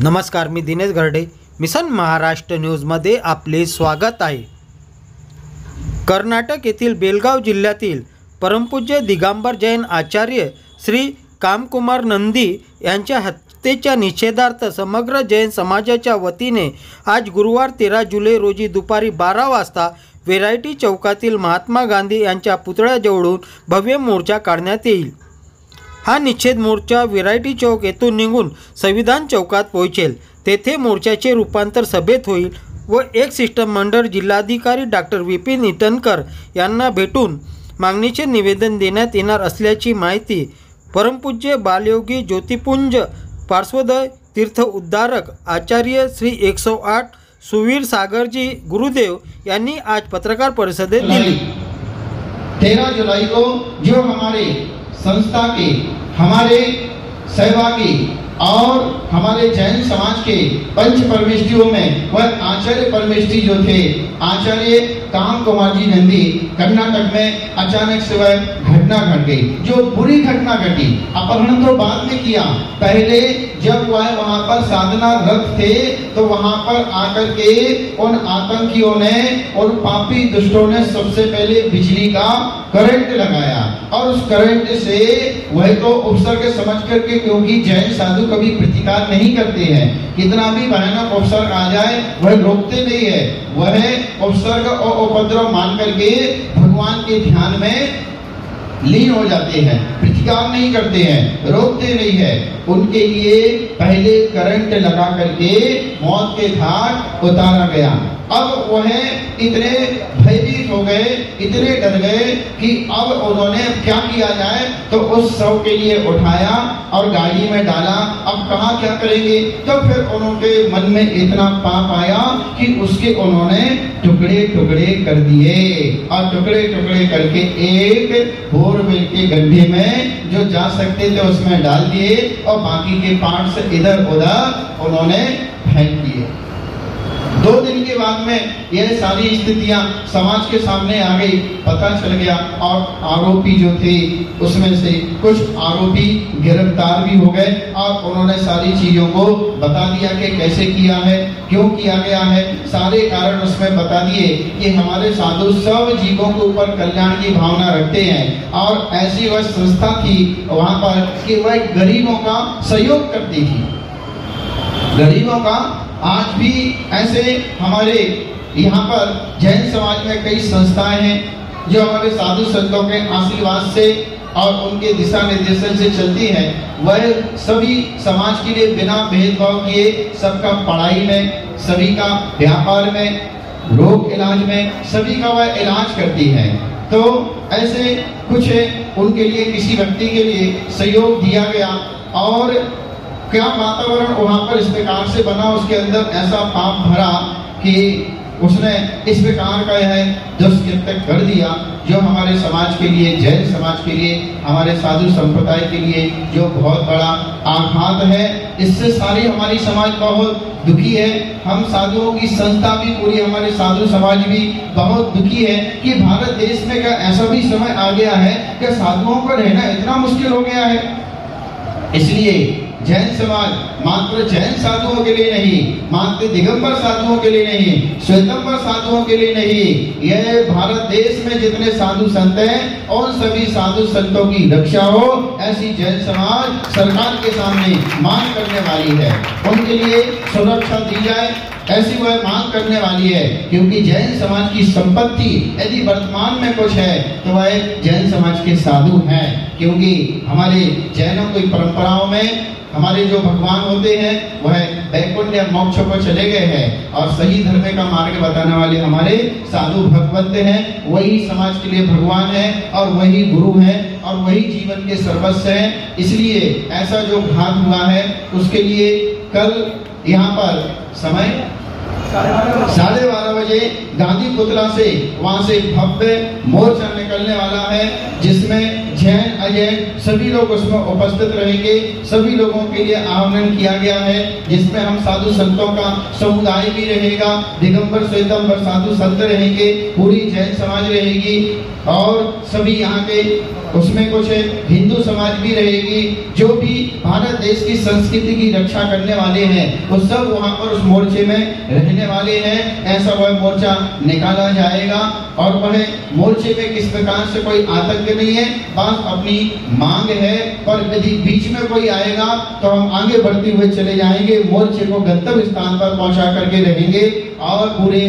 नमस्कार, मी दिनेश गर्डे, मिशन महाराष्ट्र न्यूजमध्ये आपले स्वागत आहे। कर्नाटक येथील बेलगाव जिल्ह्यातील परमपूज्य दिगंबर जैन आचार्य श्री कामकुमार नंदी यांच्या हत्येच्या निषेधार्थ समग्र जैन समाजाच्या वतीने आज गुरुवार 13 जुलै रोजी दुपारी 12 वाजता व्हेरायटी चौकातील महात्मा गांधी यांच्या पुतळ्याजवळून भव्य मोर्चा काढण्यात येईल। हा निषेध मोर्चा व्हेरायटी चौक येथून निघून संविधान चौकात पोहोचेल। तेथे मोर्चाचे रूपांतर सभेत होईल व एक शिष्टमंडळ जिल्हाधिकारी डॉक्टर विपिन इटनकर यांना भेटून मागणीचे निवेदन देण्यात येणार असल्याची माहिती परमपूज्य बालयोगी ज्योतिपुंज पार्श्वोदय तीर्थ उद्धारक आचार्य श्री 108 सुवीर सागरजी गुरुदेव यांनी आज पत्रकार परिषदेत दिली। 13 जुलाई को जो हमारे संस्था के, हमारे सहभागी और हमारे जैन समाज के पंच परमेष्ठियों में वह आचार्य परमेष्ठी जो थे आचार्य कामकुमार जी नंदी, कर्नाटक में अचानक से वह घटना घट गई। जो बुरी घटना घटी, अपहरण तो बाद में किया, पहले जब वह वहां पर साधना रत थे तो वहां पर आकर के उन आतंकियों ने, उन पापी दुष्टों ने सबसे पहले बिजली का करंट लगाया और उस करंट से वह तो उपसर्ग समझ करके, क्योंकि जैन साधु कभी प्रतिकार नहीं करते हैं, कितना भी भयानक उपसर्ग आ जाए वह रोकते नहीं है, वह उपसर्ग और उपद्रव मान करके भगवान के ध्यान में लीन हो जाते हैं, प्रतिकार नहीं करते हैं, रोकते नहीं है। उनके लिए पहले करंट लगा करके मौत के घाट उतारा गया। अब वह इतने भयभीत हो गए, इतने डर गए कि अब उन्होंने क्या किया जाए, तो उस शव के लिए उठाया और गाड़ी में डाला। अब कहाँ क्या करेंगे, तो फिर उनके मन में इतना पाप आया कि उसके उन्होंने टुकड़े टुकड़े कर दिए और टुकड़े टुकड़े करके एक बोरवेल के गड्ढे में जो जा सकते थे उसमें डाल दिए और बाकी के पार्ट्स इधर उधर उन्होंने फेंक दिए। 2 दिन के बाद में यह सारी स्थितियां समाज के सामने आ गई, पता चल गया और आरोपी जो थे उसमें से कुछ आरोपी गिरफ्तार भी हो गए और उन्होंने सारी चीजों को बता दिया कि कैसे किया है, क्यों किया गया है, सारे कारण उसमें बता दिए कि हमारे साधु सब जीवों के ऊपर कल्याण की भावना रखते हैं और ऐसी वह संस्था थी वहां पर कि वह गरीबों का सहयोग करती थी। गरीबों का आज भी ऐसे हमारे यहाँ पर जैन समाज में कई संस्थाएं हैं जो हमारे साधु संतों के आशीर्वाद से और उनके दिशा निर्देशन से चलती हैं। वह सभी समाज के लिए बिना भेदभाव किए सबका पढ़ाई में, सभी का व्यापार में, रोग इलाज में, सभी का वह इलाज करती है। तो ऐसे कुछ उनके लिए किसी व्यक्ति के लिए सहयोग दिया गया और क्या वातावरण वहां पर इस प्रकार से बना, उसके अंदर ऐसा पाप भरा कि उसने इस प्रकार का यह दुष्कृत्य कर दिया जो हमारे समाज के लिए, जैन समाज के लिए, हमारे साधु संप्रदाय के लिए जो बहुत बड़ा आघात है। इससे सारी हमारी समाज बहुत दुखी है। हम साधुओं की संस्था भी, पूरी हमारे साधु समाज भी बहुत दुखी है कि भारत देश में क्या ऐसा भी समय आ गया है कि साधुओं का रहना इतना मुश्किल हो गया है। इसलिए जैन समाज मात्र जैन साधुओं के लिए नहीं, मात्र दिगंबर साधुओं के लिए नहीं, श्वेतंबर साधुओं के लिए नहीं, यह भारत देश में जितने साधु संत हैं और सभी साधु संतों की रक्षा हो, ऐसी जैन समाज सरकार के सामने मांग करने वाली है। उनके लिए सुरक्षा दी जाए ऐसी वह मांग करने वाली है, क्योंकि जैन समाज की संपत्ति यदि वर्तमान में कुछ है तो वह जैन समाज के साधु हैं। क्योंकि हमारे जैनों की परंपराओं में हमारे जो भगवान होते हैं वह वैकुंठ या मोक्ष को चले गए हैं और सही धर्म का मार्ग बताने वाले हमारे साधु भगवंत हैं। वही समाज के लिए भगवान है और वही गुरु है और वही जीवन के सर्वस्व है। इसलिए ऐसा जो घात हुआ है उसके लिए कल यहाँ पर समय 12:30 बजे गांधी पुतला से वहां से भव्य मोर्चा निकलने वाला है, जिसमें जैन अजैन सभी लोग उसमें उपस्थित रहेंगे। सभी लोगों के लिए आह्वान किया गया है, जिसमें हम साधु संतों का समुदाय भी रहेगा, दिगंबर श्वेतंबर साधु संत रहेंगे, पूरी जैन समाज रहेगी। और सभी यहाँ के उसमें कुछ हिंदू समाज भी रहेगी, जो भी भारत देश की संस्कृति की रक्षा करने वाले हैं वो सब वहाँ पर उस मोर्चे में रहने वाले हैं। ऐसा वह मोर्चा निकाला जाएगा और वह मोर्चे में किस प्रकार से कोई आतंक नहीं है, बस अपनी मांग है। पर यदि बीच में कोई आएगा तो हम आगे बढ़ते हुए चले जाएंगे, मोर्चे को गंतव्य स्थान पर पहुंचा करके रहेंगे और पूरे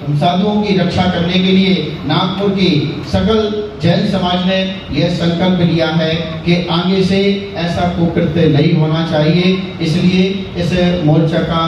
साधुओं की रक्षा करने के लिए नागपुर की सकल जैन समाज ने यह संकल्प लिया है कि आगे से ऐसा कुकृत्य नहीं होना चाहिए। इसलिए इस मोर्चा का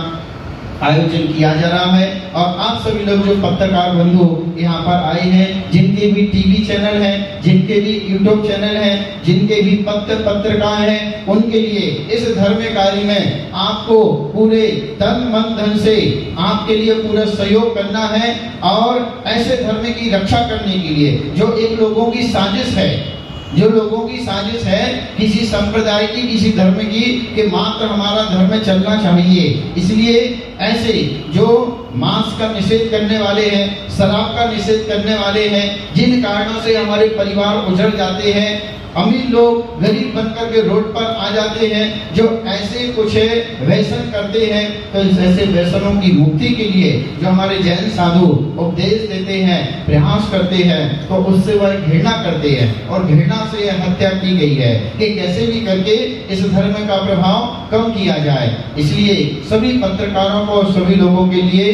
आयोजन किया जा रहा है और आप सभी लोग जो पत्रकार बंधु यहाँ पर आए हैं, जिनके भी टीवी चैनल हैं, जिनके भी यूट्यूब चैनल हैं, जिनके भी पत्रकार हैं, उनके लिए इस धर्म कार्य में आपको पूरे तन मन धन से आपके लिए पूरा सहयोग करना है और ऐसे धर्म की रक्षा करने के लिए जो एक लोगों की साजिश है, जो लोगों की साजिश है किसी संप्रदाय की, किसी धर्म की, कि मात्र हमारा धर्म चलना चाहिए। इसलिए ऐसे जो मांस का निषेध करने वाले हैं, शराब का निषेध करने वाले हैं, जिन कारणों से हमारे परिवार उजड़ जाते हैं, अमीर लोग गरीब बनकर के रोड पर आ जाते हैं, जो ऐसे कुछ व्यसन करते हैं, तो ऐसे व्यसनों की मुक्ति के लिए जो हमारे जैन साधु उपदेश देते हैं, प्रयास करते हैं, तो उससे वह घृणा करते हैं और घृणा से यह हत्या की गई है कि कैसे भी करके इस धर्म का प्रभाव कम किया जाए। इसलिए सभी पत्रकारों को, सभी लोगों के लिए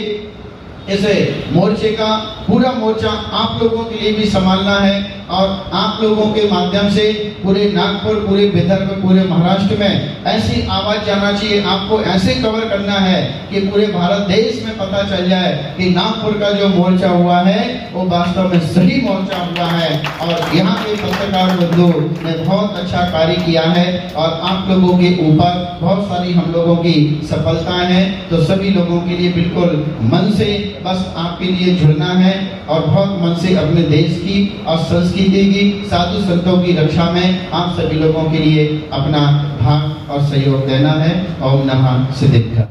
इस मोर्चे का पूरा मोर्चा आप लोगों के लिए भी संभालना है और आप लोगों के माध्यम से पूरे नागपुर, पूरे विदर्भ, पूरे महाराष्ट्र में ऐसी आवाज जाना चाहिए। आपको ऐसे कवर करना है कि पूरे भारत देश में पता चल जाए कि नागपुर का जो मोर्चा हुआ है वो वास्तव में सही मोर्चा हुआ है और यहाँ के पत्रकार बंधु ने बहुत अच्छा कार्य किया है और आप लोगों के ऊपर बहुत सारी हम लोगों की सफलताएं हैं। तो सभी लोगों के लिए बिल्कुल मन से बस आपके लिए जुड़ना है और बहुत मन से अपने देश की और संस्कृति की, साधु संतों की रक्षा में आप सभी लोगों के लिए अपना भाग और सहयोग देना है। ओम नमः सिद्धिका।